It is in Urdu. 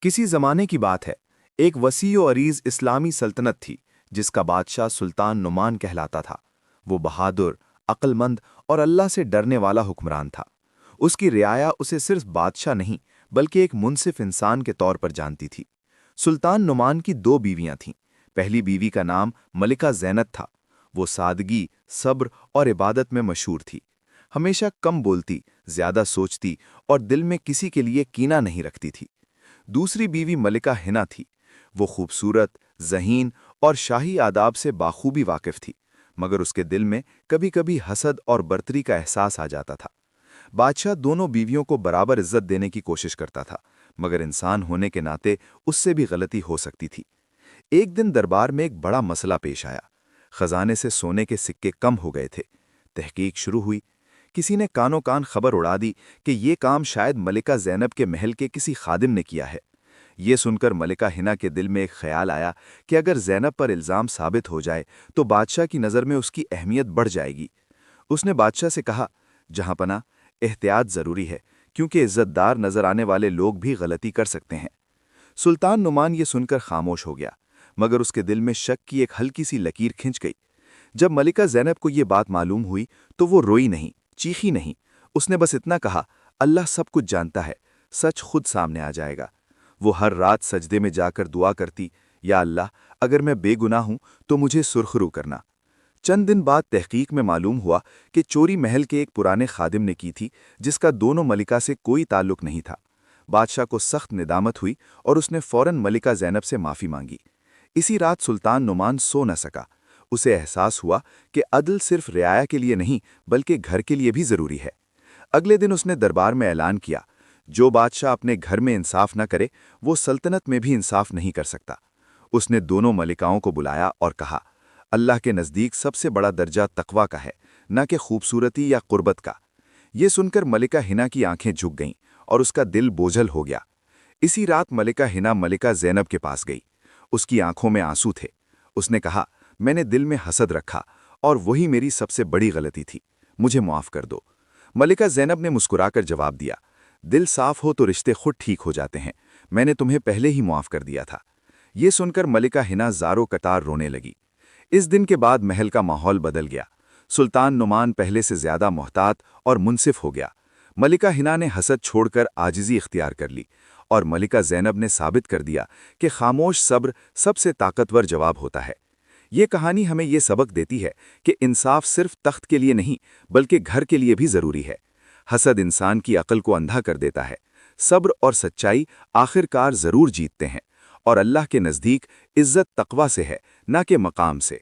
کسی زمانے کی بات ہے، ایک وسیع و عریض اسلامی سلطنت تھی جس کا بادشاہ سلطان نعمان کہلاتا تھا۔ وہ بہادر، عقل مند اور اللہ سے ڈرنے والا حکمران تھا۔ اس کی رعایا اسے صرف بادشاہ نہیں بلکہ ایک منصف انسان کے طور پر جانتی تھی۔ سلطان نعمان کی دو بیویاں تھیں۔ پہلی بیوی کا نام ملکہ زینب تھا۔ وہ سادگی، صبر اور عبادت میں مشہور تھی۔ ہمیشہ کم بولتی، زیادہ سوچتی اور دل میں کسی کے لیے کینہ نہیں رکھتی تھی۔ دوسری بیوی ملکہ ہنا تھی۔ وہ خوبصورت، ذہین اور شاہی آداب سے بخوبی واقف تھی، مگر اس کے دل میں کبھی کبھی حسد اور برتری کا احساس آ جاتا تھا۔ بادشاہ دونوں بیویوں کو برابر عزت دینے کی کوشش کرتا تھا، مگر انسان ہونے کے ناطے اس سے بھی غلطی ہو سکتی تھی۔ ایک دن دربار میں ایک بڑا مسئلہ پیش آیا۔ خزانے سے سونے کے سکے کم ہو گئے تھے۔ تحقیق شروع ہوئی۔ کسی نے کانوں کان خبر اڑا دی کہ یہ کام شاید ملکہ زینب کے محل کے کسی خادم نے کیا ہے۔ یہ سن کر ملکہ ہنا کے دل میں ایک خیال آیا کہ اگر زینب پر الزام ثابت ہو جائے تو بادشاہ کی نظر میں اس کی اہمیت بڑھ جائے گی۔ اس نے بادشاہ سے کہا، جہاں پناہ، احتیاط ضروری ہے، کیونکہ عزت دار نظر آنے والے لوگ بھی غلطی کر سکتے ہیں۔ سلطان نعمان یہ سن کر خاموش ہو گیا، مگر اس کے دل میں شک کی ایک ہلکی سی لکیر کھنچ گئی۔ جب ملکہ زینب کو یہ بات معلوم ہوئی تو وہ روئی نہیں، چیخی نہیں۔ اس نے بس اتنا کہا، اللہ سب کچھ جانتا ہے، سچ خود سامنے آ جائے گا۔ وہ ہر رات سجدے میں جا کر دعا کرتی، یا اللہ، اگر میں بے گناہ ہوں تو مجھے سرخرو کرنا۔ چند دن بعد تحقیق میں معلوم ہوا کہ چوری محل کے ایک پرانے خادم نے کی تھی، جس کا دونوں ملکہ سے کوئی تعلق نہیں تھا۔ بادشاہ کو سخت ندامت ہوئی اور اس نے فوراً ملکہ زینب سے معافی مانگی۔ اسی رات سلطان نعمان سو نہ سکا۔ اسے احساس ہوا کہ عدل صرف رعایا کے لیے نہیں بلکہ گھر کے لیے بھی ضروری ہے۔ اگلے دن اس نے دربار میں اعلان کیا، جو بادشاہ اپنے گھر میں انصاف نہ کرے وہ سلطنت میں بھی انصاف نہیں کر سکتا۔ اس نے دونوں ملکاؤں کو بلایا اور کہا، اللہ کے نزدیک سب سے بڑا درجہ تقوی کا ہے، نہ کہ خوبصورتی یا قربت کا۔ یہ سن کر ملکہ ہنا کی آنکھیں جھک گئیں اور اس کا دل بوجھل ہو گیا۔ اسی رات ملکہ ہنا ملکہ زینب کے پاس گئی۔ اس کی آنکھوں میں آنسو تھے۔ اس نے کہا، میں نے دل میں حسد رکھا اور وہی میری سب سے بڑی غلطی تھی، مجھے معاف کر دو۔ ملکہ زینب نے مسکرا کر جواب دیا، دل صاف ہو تو رشتے خود ٹھیک ہو جاتے ہیں، میں نے تمہیں پہلے ہی معاف کر دیا تھا۔ یہ سن کر ملکہ ہنا زاروں قطار رونے لگی۔ اس دن کے بعد محل کا ماحول بدل گیا۔ سلطان نعمان پہلے سے زیادہ محتاط اور منصف ہو گیا۔ ملکہ ہنا نے حسد چھوڑ کر عاجزی اختیار کر لی، اور ملکہ زینب نے ثابت کر دیا کہ خاموش صبر سب سے طاقتور جواب ہوتا ہے۔ یہ کہانی ہمیں یہ سبق دیتی ہے کہ انصاف صرف تخت کے لیے نہیں بلکہ گھر کے لیے بھی ضروری ہے۔ حسد انسان کی عقل کو اندھا کر دیتا ہے۔ صبر اور سچائی آخر کار ضرور جیتتے ہیں، اور اللہ کے نزدیک عزت تقوی سے ہے، نہ کہ مقام سے۔